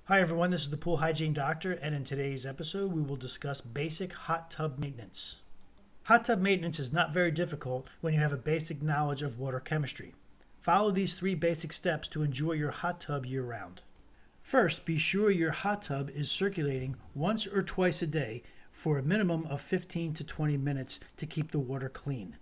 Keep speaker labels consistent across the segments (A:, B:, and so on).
A: Hi everyone, this is the Pool Hygiene Doctor, and in today's episode we will discuss basic hot tub maintenance. Hot tub maintenance is not very difficult when you have a basic knowledge of water chemistry. Follow these 3 basic steps to enjoy your hot tub year-round. First, be sure your hot tub is circulating once or twice a day for a minimum of 15 to 20 minutes to keep the water clean.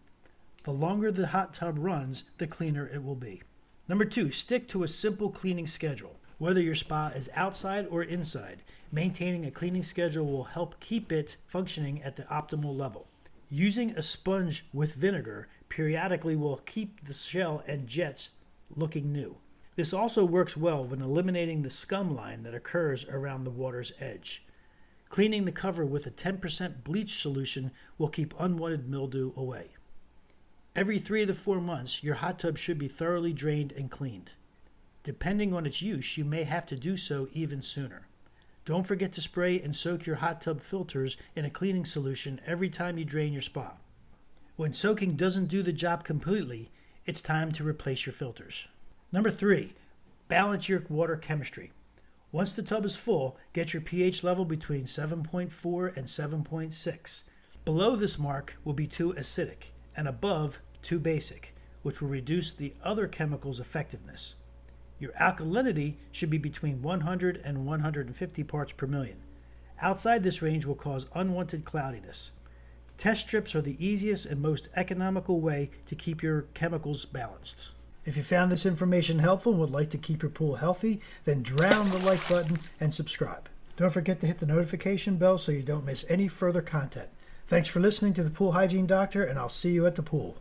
A: The longer the hot tub runs, the cleaner it will be. Number 2, stick to a simple cleaning schedule. Whether your spa is outside or inside, maintaining a cleaning schedule will help keep it functioning at the optimal level. Using a sponge with vinegar periodically will keep the shell and jets looking new. This also works well when eliminating the scum line that occurs around the water's edge. Cleaning the cover with a 10% bleach solution will keep unwanted mildew away. Every 3 to 4 months, your hot tub should be thoroughly drained and cleaned. Depending on its use, you may have to do so even sooner. Don't forget to spray and soak your hot tub filters in a cleaning solution every time you drain your spa. When soaking doesn't do the job completely, it's time to replace your filters. Number 3, balance your water chemistry. Once the tub is full, get your pH level between 7.4 and 7.6. Below this mark will be too acidic, and above too basic, which will reduce the other chemicals' effectiveness. Your alkalinity should be between 100 and 150 parts per million. Outside this range will cause unwanted cloudiness. Test strips are the easiest and most economical way to keep your chemicals balanced. If you found this information helpful and would like to keep your pool healthy, then drown the like button and subscribe. Don't forget to hit the notification bell so you don't miss any further content. Thanks for listening to the Pool Hygiene Doctor, and I'll see you at the pool.